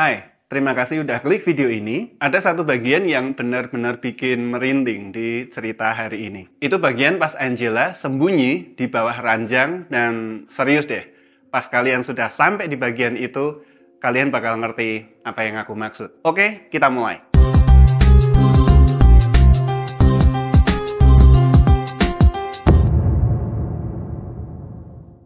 Hai, terima kasih udah klik video ini. Ada satu bagian yang benar-benar bikin merinding di cerita hari ini. Itu bagian pas Angela sembunyi di bawah ranjang dan serius deh. Pas kalian sudah sampai di bagian itu, kalian bakal ngerti apa yang aku maksud. Oke, kita mulai.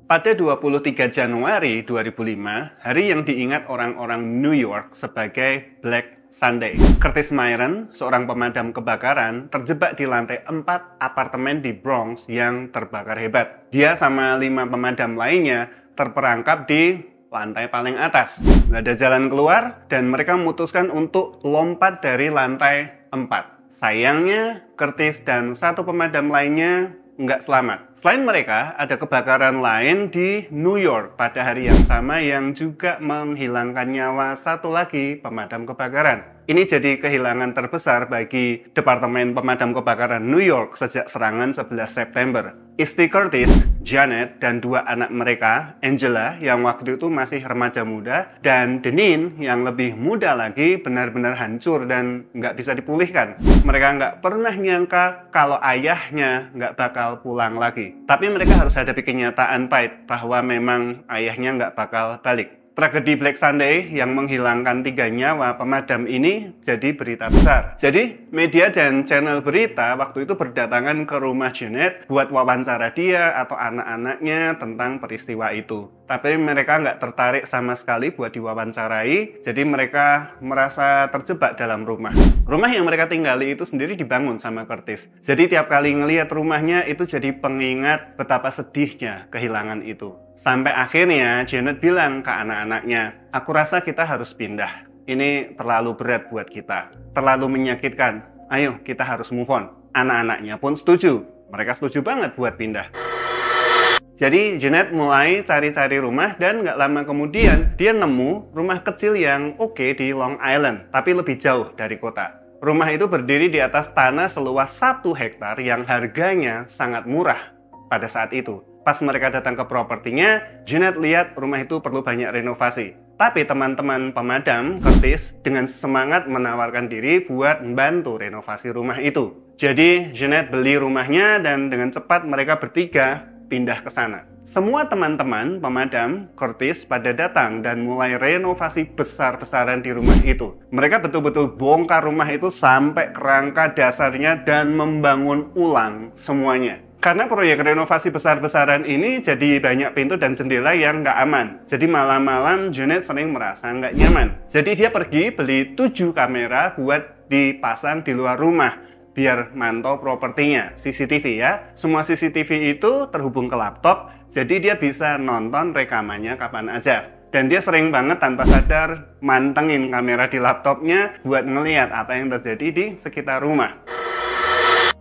Pada 23 Januari 2005, hari yang diingat orang-orang New York sebagai Black Sunday. Curtis Myron, seorang pemadam kebakaran, terjebak di lantai 4 apartemen di Bronx yang terbakar hebat. Dia sama 5 pemadam lainnya terperangkap di lantai paling atas. Nggak ada jalan keluar dan mereka memutuskan untuk lompat dari lantai 4. Sayangnya, Curtis dan 1 pemadam lainnya nggak selamat. Selain mereka, ada kebakaran lain di New York pada hari yang sama yang juga menghilangkan nyawa 1 lagi pemadam kebakaran. Ini jadi kehilangan terbesar bagi Departemen Pemadam Kebakaran New York sejak serangan 11 September. Istri Curtis, Janet, dan 2 anak mereka, Angela yang waktu itu masih remaja muda, dan Deneen yang lebih muda lagi, benar-benar hancur dan nggak bisa dipulihkan. Mereka nggak pernah nyangka kalau ayahnya nggak bakal pulang lagi. Tapi mereka harus hadapi kenyataan pahit bahwa memang ayahnya nggak bakal balik. Tragedi Black Sunday yang menghilangkan 3 nyawa pemadam ini jadi berita besar. Jadi, media dan channel berita waktu itu berdatangan ke rumah Janet buat wawancara dia atau anak-anaknya tentang peristiwa itu. Tapi mereka nggak tertarik sama sekali buat diwawancarai, jadi mereka merasa terjebak dalam rumah. Rumah yang mereka tinggali itu sendiri dibangun sama Curtis. Jadi tiap kali ngelihat rumahnya itu jadi pengingat betapa sedihnya kehilangan itu. Sampai akhirnya Janet bilang ke anak-anaknya, "Aku rasa kita harus pindah. Ini terlalu berat buat kita, terlalu menyakitkan. Ayo kita harus move on." Anak-anaknya pun setuju. Mereka setuju banget buat pindah. Jadi Janet mulai cari-cari rumah dan nggak lama kemudian dia nemu rumah kecil yang oke di Long Island, tapi lebih jauh dari kota. Rumah itu berdiri di atas tanah seluas 1 hektar yang harganya sangat murah pada saat itu. Pas mereka datang ke propertinya, Janet lihat rumah itu perlu banyak renovasi. Tapi teman-teman pemadam, Curtis, dengan semangat menawarkan diri buat membantu renovasi rumah itu. Jadi Janet beli rumahnya dan dengan cepat mereka bertiga pindah ke sana. Semua teman-teman pemadam Curtis pada datang dan mulai renovasi besar-besaran di rumah itu. Mereka betul-betul bongkar rumah itu sampai kerangka dasarnya dan membangun ulang semuanya. Karena proyek renovasi besar-besaran ini jadi banyak pintu dan jendela yang nggak aman. Jadi malam-malam Janet sering merasa nggak nyaman. Jadi dia pergi beli 7 kamera buat dipasang di luar rumah biar mantau propertinya, CCTV ya. Semua CCTV itu terhubung ke laptop, jadi dia bisa nonton rekamannya kapan aja. Dan dia sering banget tanpa sadar mantengin kamera di laptopnya buat ngeliat apa yang terjadi di sekitar rumah.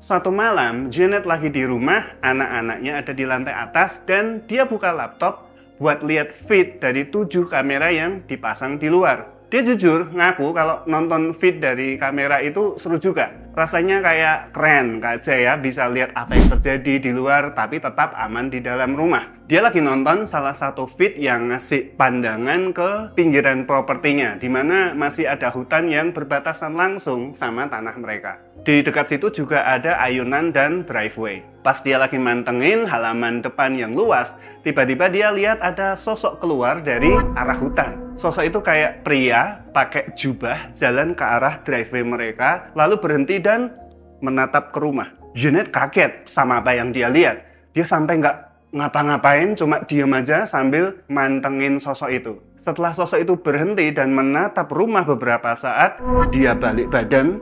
Suatu malam, Janet lagi di rumah, anak-anaknya ada di lantai atas, dan dia buka laptop buat lihat feed dari 7 kamera yang dipasang di luar. Dia jujur ngaku kalau nonton feed dari kamera itu seru juga. Rasanya kayak keren aja ya, bisa lihat apa yang terjadi di luar tapi tetap aman di dalam rumah. Dia lagi nonton salah satu feed yang ngasih pandangan ke pinggiran propertinya, di mana masih ada hutan yang berbatasan langsung sama tanah mereka. Di dekat situ juga ada ayunan dan driveway. Pas dia lagi mantengin halaman depan yang luas, tiba-tiba dia lihat ada sosok keluar dari arah hutan. Sosok itu kayak pria pakai jubah jalan ke arah driveway mereka, lalu berhenti dan menatap ke rumah. Janet kaget sama apa yang dia lihat. Dia sampai nggak ngapa-ngapain, cuma diam aja sambil mantengin sosok itu. Setelah sosok itu berhenti dan menatap rumah beberapa saat, dia balik badan,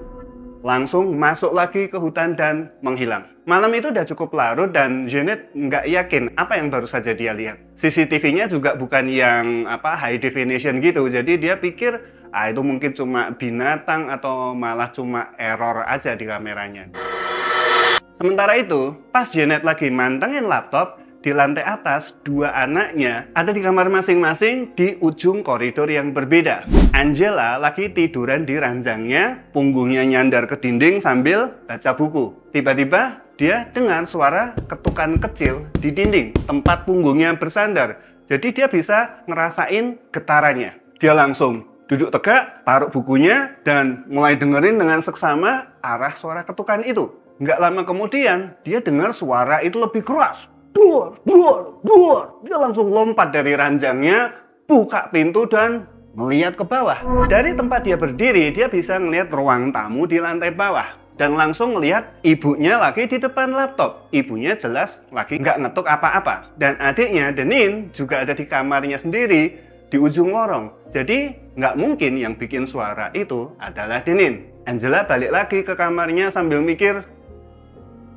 langsung masuk lagi ke hutan dan menghilang. Malam itu udah cukup larut dan Janet nggak yakin apa yang baru saja dia lihat. CCTV-nya juga bukan yang high definition gitu, jadi dia pikir itu mungkin cuma binatang atau malah cuma error aja di kameranya. Sementara itu, pas Janet lagi mantengin laptop, di lantai atas 2 anaknya ada di kamar masing-masing di ujung koridor yang berbeda. Angela lagi tiduran di ranjangnya, punggungnya nyandar ke dinding sambil baca buku. Tiba-tiba dia dengar suara ketukan kecil di dinding tempat punggungnya bersandar. Jadi dia bisa ngerasain getarannya. Dia langsung duduk tegak, taruh bukunya, dan mulai dengerin dengan seksama arah suara ketukan itu. Nggak lama kemudian, dia dengar suara itu lebih keras. Duar, duar, duar. Dia langsung lompat dari ranjangnya, buka pintu dan melihat ke bawah. Dari tempat dia berdiri, dia bisa melihat ruang tamu di lantai bawah. Dan langsung melihat ibunya lagi di depan laptop. Ibunya jelas lagi nggak ngetuk apa-apa. Dan adiknya, Denin, juga ada di kamarnya sendiri, di ujung lorong. Jadi, nggak mungkin yang bikin suara itu adalah Denin. Angela balik lagi ke kamarnya sambil mikir,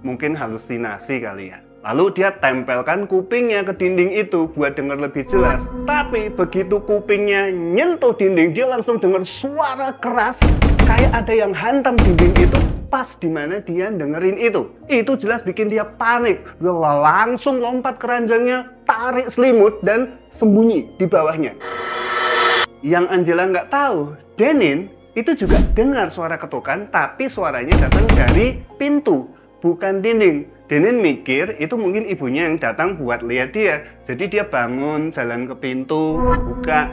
mungkin halusinasi kali ya. Lalu dia tempelkan kupingnya ke dinding itu buat dengar lebih jelas. Tapi begitu kupingnya nyentuh dinding, dia langsung dengar suara keras kayak ada yang hantam dinding itu pas dimana dia dengerin itu. Itu jelas bikin dia panik. Dia langsung lompat ke ranjangnya, tarik selimut dan sembunyi di bawahnya. Yang Angela nggak tahu, Denin itu juga dengar suara ketukan, tapi suaranya datang dari pintu, bukan dinding. Denin mikir itu mungkin ibunya yang datang buat lihat dia. Jadi dia bangun, jalan ke pintu, buka.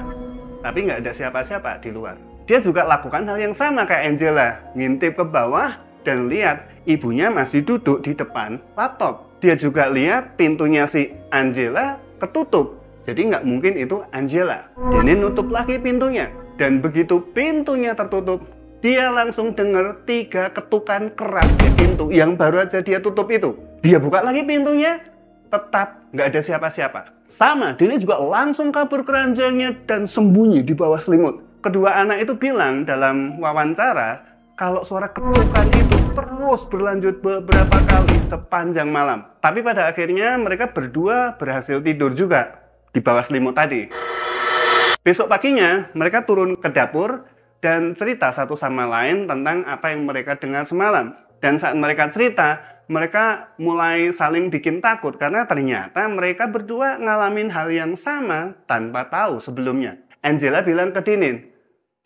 Tapi nggak ada siapa-siapa di luar. Dia juga lakukan hal yang sama kayak Angela. Ngintip ke bawah dan lihat ibunya masih duduk di depan laptop. Dia juga lihat pintunya si Angela ketutup. Jadi nggak mungkin itu Angela. Denin nutup lagi pintunya. Dan begitu pintunya tertutup, dia langsung dengar 3 ketukan keras di pintu yang baru aja dia tutup itu. Dia buka lagi pintunya, tetap nggak ada siapa-siapa. Sama, Denin juga langsung kabur ke ranjangnya dan sembunyi di bawah selimut. Kedua anak itu bilang dalam wawancara, kalau suara ketukan itu terus berlanjut beberapa kali sepanjang malam. Tapi pada akhirnya mereka berdua berhasil tidur juga di bawah selimut tadi. Besok paginya, mereka turun ke dapur dan cerita satu sama lain tentang apa yang mereka dengar semalam. Dan saat mereka cerita, mereka mulai saling bikin takut karena ternyata mereka berdua ngalamin hal yang sama tanpa tahu sebelumnya. Angela bilang ke Denin,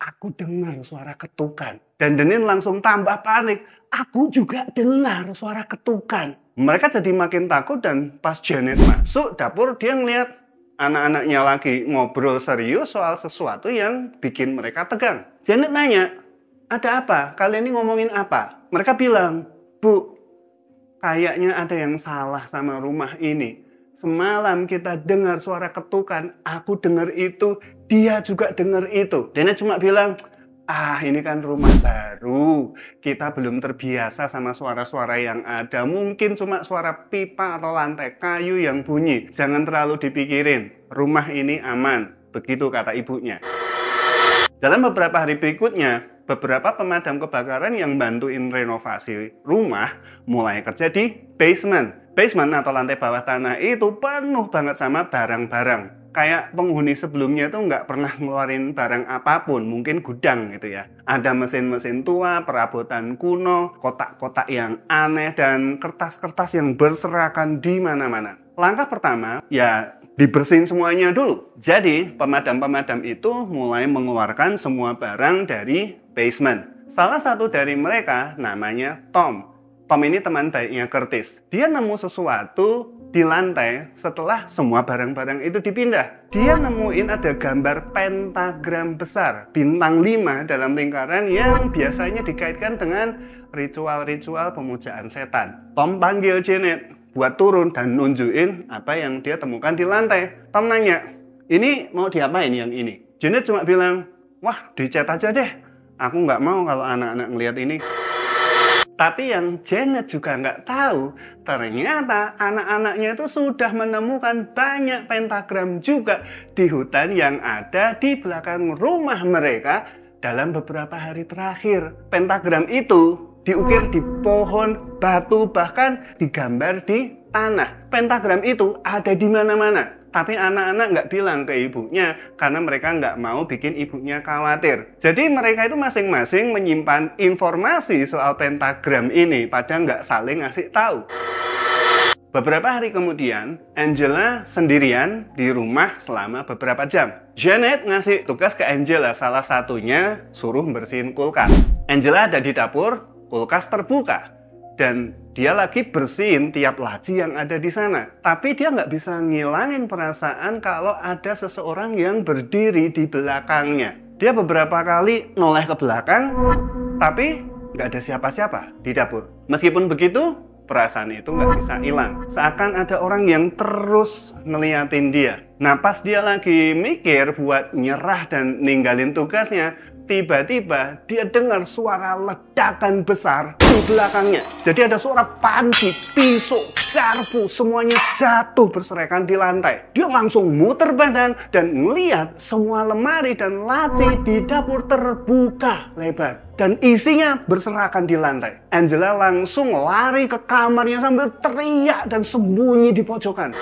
aku dengar suara ketukan. Dan Denin langsung tambah panik, aku juga dengar suara ketukan. Mereka jadi makin takut dan pas Janet masuk dapur, dia ngeliat anak-anaknya lagi ngobrol serius soal sesuatu yang bikin mereka tegang. Janet nanya, ada apa? Kalian ini ngomongin apa? Mereka bilang, Bu, kayaknya ada yang salah sama rumah ini. Semalam kita dengar suara ketukan, aku dengar itu, dia juga dengar itu. Janet cuma bilang, ini kan rumah baru, kita belum terbiasa sama suara-suara yang ada. Mungkin cuma suara pipa atau lantai kayu yang bunyi. Jangan terlalu dipikirin, rumah ini aman. Begitu kata ibunya. Dalam beberapa hari berikutnya, beberapa pemadam kebakaran yang bantuin renovasi rumah mulai kerja di basement. Basement atau lantai bawah tanah itu penuh banget sama barang-barang. Kayak penghuni sebelumnya itu nggak pernah ngeluarin barang apapun, mungkin gudang gitu ya. Ada mesin-mesin tua, perabotan kuno, kotak-kotak yang aneh, dan kertas-kertas yang berserakan di mana-mana. Langkah pertama, ya dibersihin semuanya dulu. Jadi, pemadam-pemadam itu mulai mengeluarkan semua barang dari basement. Salah satu dari mereka namanya Tom. Tom ini teman baiknya Curtis. Dia nemu sesuatu di lantai setelah semua barang-barang itu dipindah. Dia nemuin ada gambar pentagram besar, bintang 5 dalam lingkaran yang biasanya dikaitkan dengan ritual-ritual pemujaan setan. Tom panggil Janet buat turun dan nunjukin apa yang dia temukan di lantai. Tom nanya, ini mau diapain yang ini? Janet cuma bilang, wah dicat aja deh. Aku nggak mau kalau anak-anak ngeliat ini. Tapi yang Janet juga nggak tahu, ternyata anak-anaknya itu sudah menemukan banyak pentagram juga di hutan yang ada di belakang rumah mereka dalam beberapa hari terakhir. Pentagram itu diukir di pohon, batu, bahkan digambar di tanah. Pentagram itu ada di mana-mana. Tapi anak-anak nggak bilang ke ibunya karena mereka nggak mau bikin ibunya khawatir. Jadi mereka itu masing-masing menyimpan informasi soal pentagram ini, padahal nggak saling ngasih tahu. Beberapa hari kemudian, Angela sendirian di rumah selama beberapa jam. Janet ngasih tugas ke Angela, salah satunya suruh bersihin kulkas. Angela ada di dapur, kulkas terbuka. Dan dia lagi bersihin tiap laci yang ada di sana. Tapi dia nggak bisa ngilangin perasaan kalau ada seseorang yang berdiri di belakangnya. Dia beberapa kali noleh ke belakang, tapi nggak ada siapa-siapa di dapur. Meskipun begitu, perasaan itu nggak bisa hilang. Seakan ada orang yang terus ngeliatin dia. Nah, pas dia lagi mikir buat nyerah dan ninggalin tugasnya, tiba-tiba dia dengar suara ledakan besar di belakangnya. Jadi ada suara panci, pisau, garpu, semuanya jatuh berserakan di lantai. Dia langsung muter badan dan melihat semua lemari dan laci di dapur terbuka lebar. Dan isinya berserakan di lantai. Angela langsung lari ke kamarnya sambil teriak dan sembunyi di pojokan.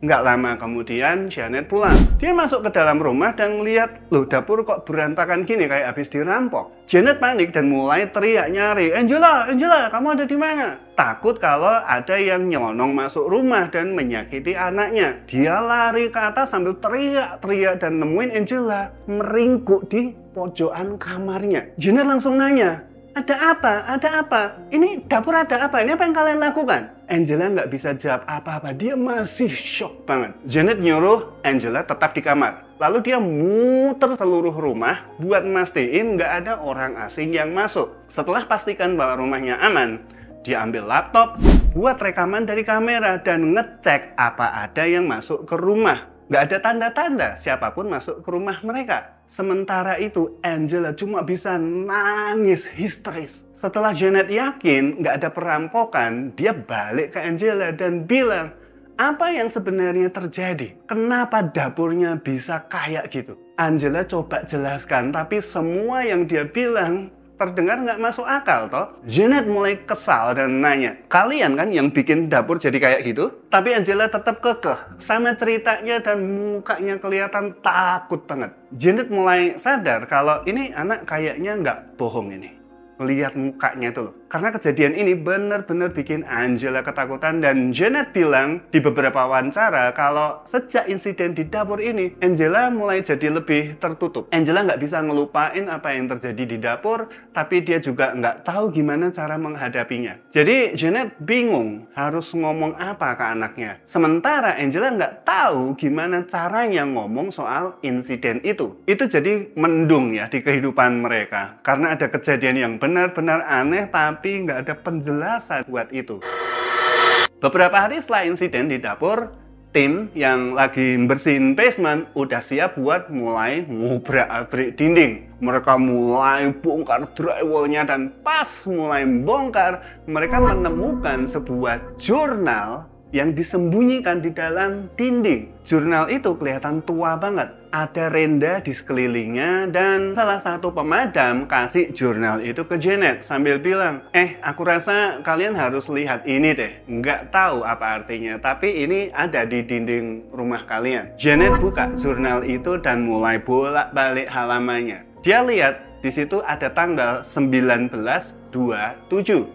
Nggak lama kemudian, Janet pulang. Dia masuk ke dalam rumah dan lihat, loh dapur kok berantakan gini kayak habis dirampok. Janet panik dan mulai teriak nyari, Angela, kamu ada di mana? Takut kalau ada yang nyelonong masuk rumah dan menyakiti anaknya. Dia lari ke atas sambil teriak-teriak dan nemuin Angela meringkuk di pojokan kamarnya. Janet langsung nanya, ada apa? Ada apa? Ini dapur ada apa? Ini apa yang kalian lakukan? Angela nggak bisa jawab apa-apa. Dia masih shock banget. Janet nyuruh Angela tetap di kamar. Lalu dia muter seluruh rumah buat mastiin nggak ada orang asing yang masuk. Setelah pastikan bahwa rumahnya aman, dia ambil laptop, buat rekaman dari kamera, dan ngecek apa ada yang masuk ke rumah. Nggak ada tanda-tanda siapapun masuk ke rumah mereka. Sementara itu, Angela cuma bisa nangis histeris. Setelah Janet yakin nggak ada perampokan, dia balik ke Angela dan bilang, apa yang sebenarnya terjadi? Kenapa dapurnya bisa kayak gitu? Angela coba jelaskan, tapi semua yang dia bilang terdengar nggak masuk akal toh. Janet mulai kesal dan nanya, kalian kan yang bikin dapur jadi kayak gitu? Tapi Angela tetap kekeh sama ceritanya dan mukanya kelihatan takut banget. Janet mulai sadar kalau ini anak kayaknya nggak bohong ini. Lihat mukanya tuh loh. Karena kejadian ini benar-benar bikin Angela ketakutan, dan Janet bilang di beberapa wawancara kalau sejak insiden di dapur ini, Angela mulai jadi lebih tertutup. Angela nggak bisa ngelupain apa yang terjadi di dapur, tapi dia juga nggak tahu gimana cara menghadapinya. Jadi Janet bingung harus ngomong apa ke anaknya. Sementara Angela nggak tahu gimana caranya ngomong soal insiden itu. Itu jadi mendung ya di kehidupan mereka. Karena ada kejadian yang benar-benar aneh, tapi nggak ada penjelasan buat itu. Beberapa hari setelah insiden di dapur, tim yang lagi bersihin basement udah siap buat mulai ngobrak-abrik dinding. Mereka mulai bongkar drywallnya, dan pas mulai bongkar, mereka menemukan sebuah jurnal yang disembunyikan di dalam dinding. Jurnal itu kelihatan tua banget. Ada renda di sekelilingnya, dan salah satu pemadam kasih jurnal itu ke Janet sambil bilang, aku rasa kalian harus lihat ini deh. Nggak tahu apa artinya, tapi ini ada di dinding rumah kalian. Janet buka jurnal itu dan mulai bolak-balik halamannya. Dia lihat di situ ada tanggal 1927,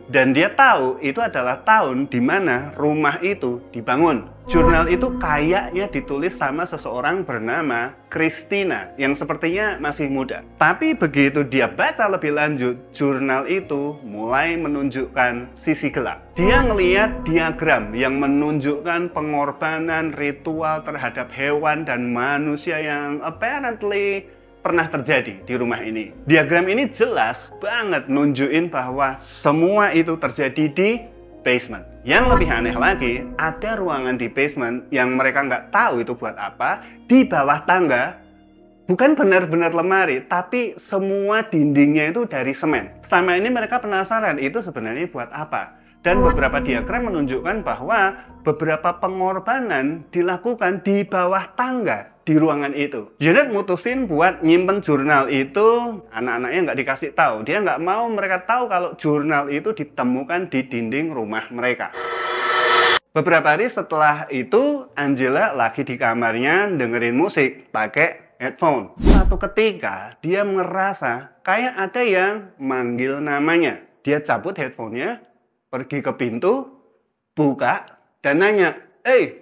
dan dia tahu itu adalah tahun di mana rumah itu dibangun. Jurnal itu kayaknya ditulis sama seseorang bernama Christina yang sepertinya masih muda. Tapi begitu dia baca lebih lanjut, jurnal itu mulai menunjukkan sisi gelap. Dia ngelihat diagram yang menunjukkan pengorbanan ritual terhadap hewan dan manusia yang apparently pernah terjadi di rumah ini. Diagram ini jelas banget nunjukin bahwa semua itu terjadi di basement. Yang lebih aneh lagi, ada ruangan di basement yang mereka nggak tahu itu buat apa. Di bawah tangga, bukan benar-benar lemari, tapi semua dindingnya itu dari semen. Selama ini mereka penasaran itu sebenarnya buat apa. Dan beberapa diagram menunjukkan bahwa beberapa pengorbanan dilakukan di bawah tangga di ruangan itu. Janet mutusin buat nyimpen jurnal itu, anak-anaknya nggak dikasih tahu. Dia nggak mau mereka tahu kalau jurnal itu ditemukan di dinding rumah mereka. Beberapa hari setelah itu, Angela lagi di kamarnya dengerin musik pakai headphone. Suatu ketika, dia merasa kayak ada yang manggil namanya. Dia cabut headphone-nya, pergi ke pintu, buka, dan nanya,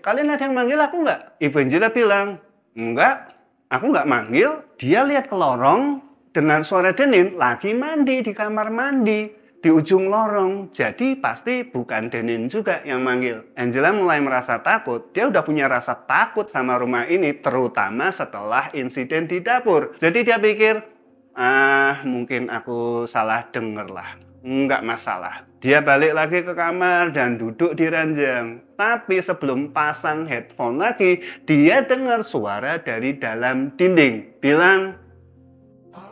kalian ada yang manggil aku nggak? Ibu Angela bilang, enggak, aku nggak manggil. Dia lihat ke lorong, dengar suara Denin lagi mandi di kamar mandi. di ujung lorong. Jadi pasti bukan Dennin juga yang manggil. Angela mulai merasa takut. Dia udah punya rasa takut sama rumah ini, terutama setelah insiden di dapur. Jadi dia pikir, mungkin aku salah denger lah. Nggak masalah. Dia balik lagi ke kamar dan duduk di ranjang. Tapi sebelum pasang headphone lagi, dia dengar suara dari dalam dinding. Bilang,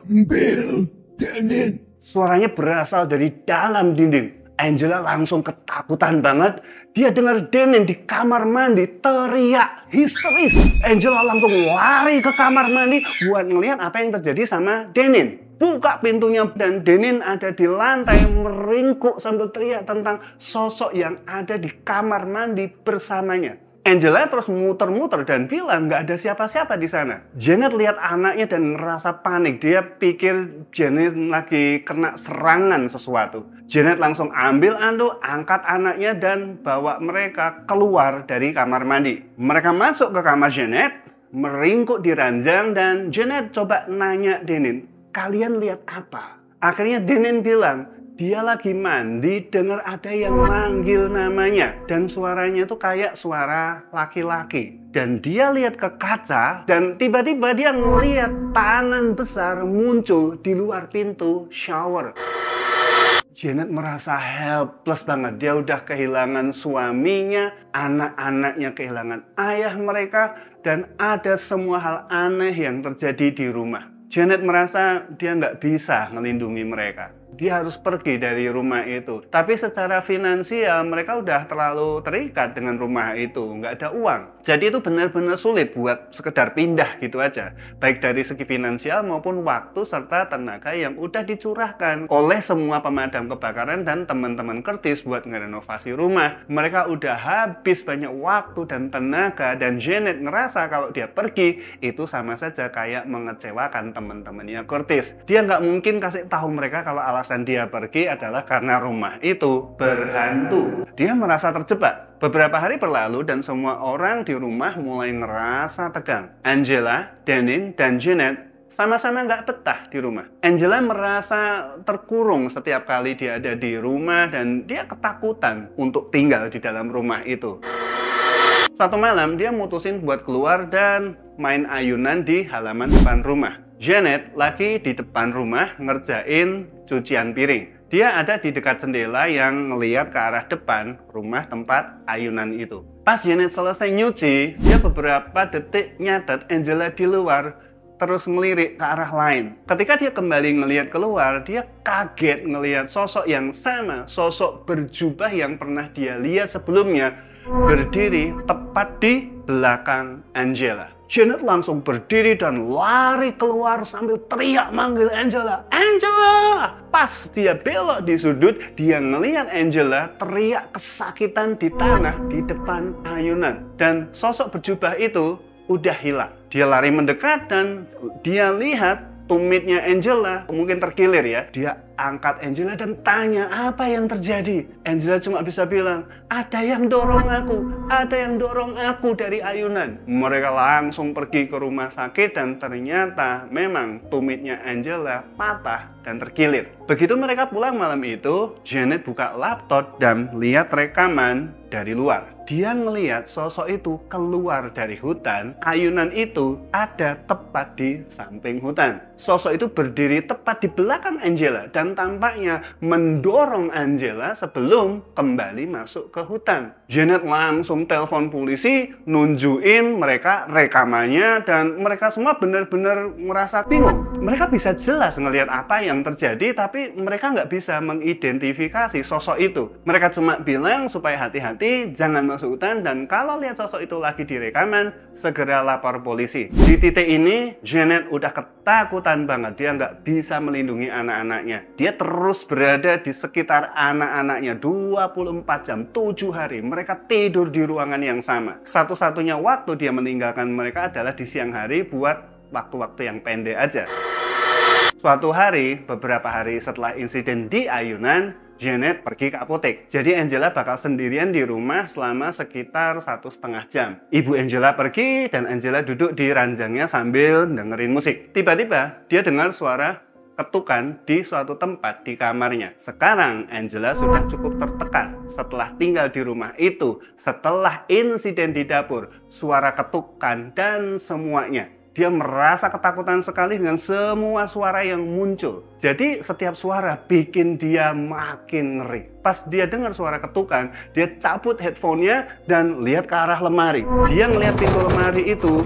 "Ambil Dennin." Suaranya berasal dari dalam dinding. Angela langsung ketakutan banget. Dia dengar Dennin di kamar mandi teriak histeris. Angela langsung lari ke kamar mandi buat ngeliat apa yang terjadi sama Dennin. Buka pintunya dan Dennin ada di lantai meringkuk sambil teriak tentang sosok yang ada di kamar mandi bersamanya. Angela terus muter-muter dan bilang nggak ada siapa-siapa di sana. Janet lihat anaknya dan merasa panik. Dia pikir Janet lagi kena serangan sesuatu. Janet langsung ambil anduk, angkat anaknya dan bawa mereka keluar dari kamar mandi. Mereka masuk ke kamar Janet, meringkuk di ranjang dan Janet coba nanya Dennin, "Kalian lihat apa?" Akhirnya Dennin bilang, dia lagi mandi dengar ada yang manggil namanya. Dan suaranya tuh kayak suara laki-laki. Dan dia lihat ke kaca dan tiba-tiba dia melihat tangan besar muncul di luar pintu shower. Janet merasa helpless banget. Dia udah kehilangan suaminya, anak-anaknya kehilangan ayah mereka, dan ada semua hal aneh yang terjadi di rumah. Janet merasa dia nggak bisa melindungi mereka. Dia harus pergi dari rumah itu. Tapi secara finansial mereka udah terlalu terikat dengan rumah itu. Nggak ada uang. Jadi itu benar-benar sulit buat sekedar pindah gitu aja. Baik dari segi finansial maupun waktu serta tenaga yang udah dicurahkan oleh semua pemadam kebakaran dan teman-teman Curtis buat ngerenovasi rumah. Mereka udah habis banyak waktu dan tenaga. Dan Janet ngerasa kalau dia pergi itu sama saja kayak mengecewakan teman-temannya Curtis. Dia nggak mungkin kasih tahu mereka kalau alasan dia pergi adalah karena rumah itu berhantu. Dia merasa terjebak. Beberapa hari berlalu dan semua orang di rumah mulai ngerasa tegang. Angela, Dennin, dan Janet sama-sama nggak betah di rumah. Angela merasa terkurung setiap kali dia ada di rumah dan dia ketakutan untuk tinggal di dalam rumah itu. Suatu malam dia mutusin buat keluar dan main ayunan di halaman depan rumah. Janet lagi di depan rumah ngerjain cucian piring. Dia ada di dekat jendela yang ngeliat ke arah depan rumah tempat ayunan itu. Pas Janet selesai nyuci, dia beberapa detik nyatet Angela di luar terus ngelirik ke arah lain. Ketika dia kembali ngeliat keluar, dia kaget ngeliat sosok yang sama, sosok berjubah yang pernah dia lihat sebelumnya berdiri tepat di belakang Angela. Janet langsung berdiri dan lari keluar sambil teriak manggil Angela. Angela! Pas dia belok di sudut, dia ngelihat Angela teriak kesakitan di tanah di depan ayunan. Dan sosok berjubah itu udah hilang. Dia lari mendekat dan dia lihat tumitnya Angela mungkin terkilir ya. Dia angkat Angela dan tanya apa yang terjadi. Angela cuma bisa bilang, ada yang dorong aku dari ayunan. Mereka langsung pergi ke rumah sakit dan ternyata memang tumitnya Angela patah dan terkilir. Begitu mereka pulang malam itu, Janet buka laptop dan lihat rekaman dari luar. Dia ngelihat sosok itu keluar dari hutan. Ayunan itu ada tepat di samping hutan. Sosok itu berdiri tepat di belakang Angela dan tampaknya mendorong Angela sebelum kembali masuk ke hutan. Janet langsung telepon polisi, nunjukin mereka rekamannya dan mereka semua benar-benar merasa bingung. Mereka bisa jelas ngelihat apa yang terjadi tapi mereka nggak bisa mengidentifikasi sosok itu. Mereka cuma bilang supaya hati-hati, jangan masuk hutan, dan kalau lihat sosok itu lagi di rekaman, segera lapor polisi. Di titik ini, Janet udah ketakutan banget. Dia nggak bisa melindungi anak-anaknya. Dia terus berada di sekitar anak-anaknya 24 jam, 7 hari. Mereka tidur di ruangan yang sama. Satu-satunya waktu dia meninggalkan mereka adalah di siang hari buat waktu-waktu yang pendek aja. Suatu hari, beberapa hari setelah insiden di ayunan, Janet pergi ke apotek. Jadi Angela bakal sendirian di rumah selama sekitar 1,5 jam. Ibu Angela pergi dan Angela duduk di ranjangnya sambil dengerin musik. Tiba-tiba dia dengar suara ketukan di suatu tempat di kamarnya. Sekarang Angela sudah cukup tertekan setelah tinggal di rumah itu, setelah insiden di dapur, suara ketukan dan semuanya. Dia merasa ketakutan sekali dengan semua suara yang muncul. Jadi setiap suara bikin dia makin ngeri. Pas dia dengar suara ketukan, dia cabut headphone-nya dan lihat ke arah lemari. Dia ngelihat pintu lemari itu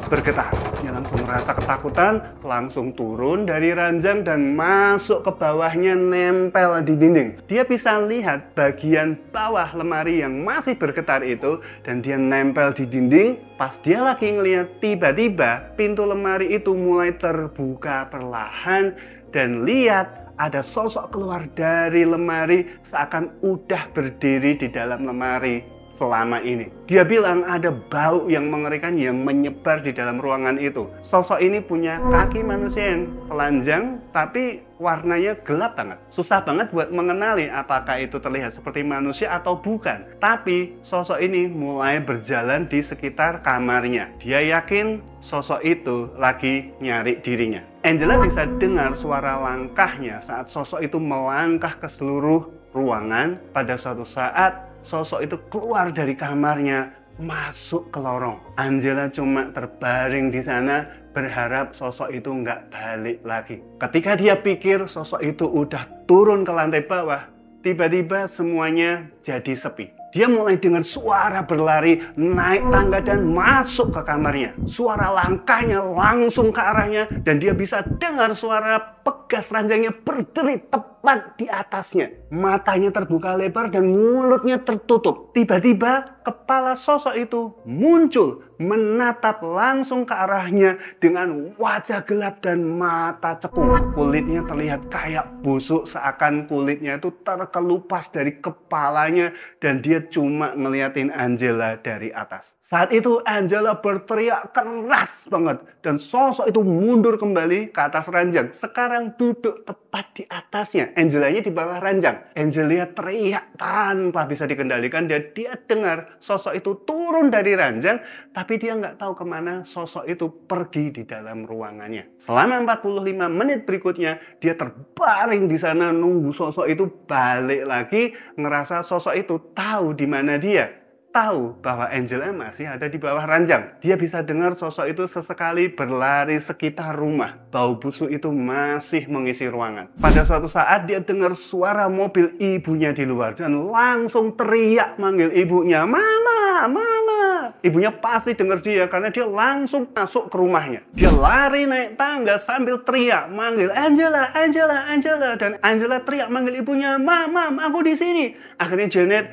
bergetar. Dia langsung merasa ketakutan, langsung turun dari ranjang dan masuk ke bawahnya, nempel di dinding. Dia bisa lihat bagian bawah lemari yang masih bergetar itu, dan dia nempel di dinding. Pas dia lagi ngelihat, tiba-tiba pintu lemari itu mulai terbuka perlahan, dan lihat ada sosok keluar dari lemari seakan udah berdiri di dalam lemari selama ini. Dia bilang ada bau yang mengerikan yang menyebar di dalam ruangan itu. Sosok ini punya kaki manusia yang telanjang tapi warnanya gelap banget. Susah banget buat mengenali apakah itu terlihat seperti manusia atau bukan. Tapi sosok ini mulai berjalan di sekitar kamarnya. Dia yakin sosok itu lagi nyari dirinya. Angela bisa dengar suara langkahnya saat sosok itu melangkah ke seluruh ruangan. Pada suatu saat sosok itu keluar dari kamarnya, masuk ke lorong. Angela cuma terbaring di sana, berharap sosok itu nggak balik lagi. Ketika dia pikir sosok itu udah turun ke lantai bawah, tiba-tiba semuanya jadi sepi. Dia mulai dengar suara berlari, naik tangga dan masuk ke kamarnya. Suara langkahnya langsung ke arahnya, dan dia bisa dengar suara pegas ranjangnya berdiri tepat di atasnya. Matanya terbuka lebar dan mulutnya tertutup. Tiba-tiba kepala sosok itu muncul, menatap langsung ke arahnya dengan wajah gelap dan mata cekung. Kulitnya terlihat kayak busuk, seakan kulitnya itu terkelupas dari kepalanya, dan dia cuma ngeliatin Angela dari atas. Saat itu Angela berteriak keras banget, dan sosok itu mundur kembali ke atas ranjang. Sekarang duduk tepat di atasnya. Angelanya di bawah ranjang. Angela teriak tanpa bisa dikendalikan, dan dia dengar sosok itu turun dari ranjang, tapi dia nggak tahu kemana sosok itu pergi di dalam ruangannya. Selama 45 menit berikutnya, dia terbaring di sana nunggu sosok itu balik lagi, ngerasa sosok itu tahu di mana dia. Tahu bahwa Angela masih ada di bawah ranjang. Dia bisa dengar sosok itu sesekali berlari sekitar rumah. Bau busuk itu masih mengisi ruangan. Pada suatu saat dia dengar suara mobil ibunya di luar dan langsung teriak manggil ibunya, "Mama, Mama." Ibunya pasti dengar dia karena dia langsung masuk ke rumahnya. Dia lari naik tangga sambil teriak manggil Angela, Angela, Angela, dan Angela teriak manggil ibunya, "Mama, aku di sini." Akhirnya Janet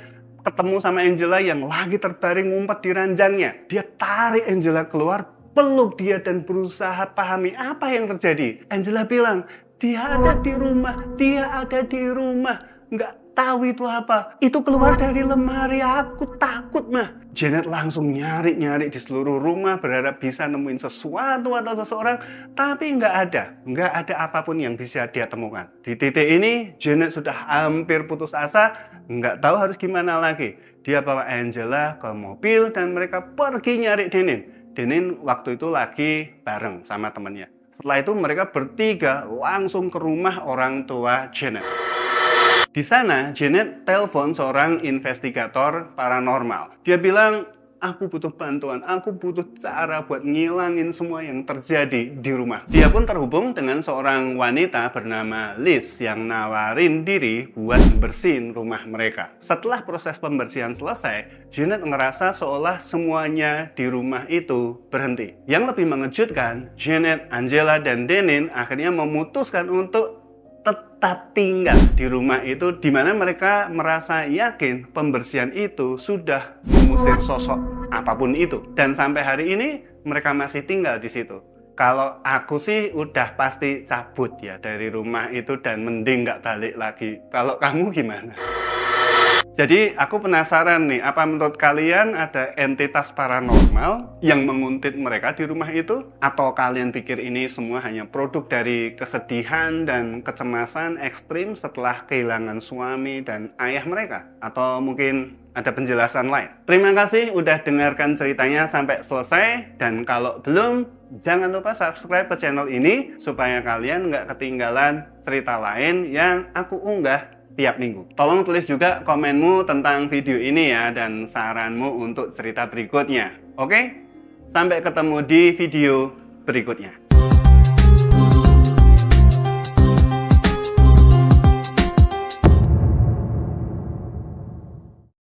ketemu sama Angela yang lagi terbaring ngumpet di ranjangnya. Dia tarik Angela keluar, peluk dia dan berusaha pahami apa yang terjadi. Angela bilang, "Dia ada di rumah, dia ada di rumah." Nggak tahu itu apa. Itu keluar dari lemari, aku takut mah. Janet langsung nyari-nyari di seluruh rumah, berharap bisa nemuin sesuatu atau seseorang, tapi nggak ada apapun yang bisa dia temukan. Di titik ini, Janet sudah hampir putus asa, nggak tahu harus gimana lagi. Dia bawa Angela ke mobil dan mereka pergi nyari Denin. Denin waktu itu lagi bareng sama temennya. Setelah itu mereka bertiga langsung ke rumah orang tua Janet. Di sana, Janet telepon seorang investigator paranormal. Dia bilang, "Aku butuh bantuan, aku butuh cara buat ngilangin semua yang terjadi di rumah." Dia pun terhubung dengan seorang wanita bernama Liz yang nawarin diri buat bersihin rumah mereka. Setelah proses pembersihan selesai, Janet ngerasa seolah semuanya di rumah itu berhenti. Yang lebih mengejutkan, Janet, Angela, dan Denin akhirnya memutuskan untuk tetap tinggal di rumah itu, di mana mereka merasa yakin pembersihan itu sudah mengusir sosok apapun itu. Dan sampai hari ini mereka masih tinggal di situ. Kalau aku sih udah pasti cabut ya dari rumah itu dan mending nggak balik lagi. Kalau kamu gimana? Jadi aku penasaran nih, apa menurut kalian ada entitas paranormal yang menguntit mereka di rumah itu? Atau kalian pikir ini semua hanya produk dari kesedihan dan kecemasan ekstrim setelah kehilangan suami dan ayah mereka? Atau mungkin ada penjelasan lain. Terima kasih udah dengarkan ceritanya sampai selesai. Dan kalau belum, jangan lupa subscribe ke channel ini supaya kalian nggak ketinggalan cerita lain yang aku unggah tiap minggu. Tolong tulis juga komenmu tentang video ini ya, dan saranmu untuk cerita berikutnya. Oke? Sampai ketemu di video berikutnya.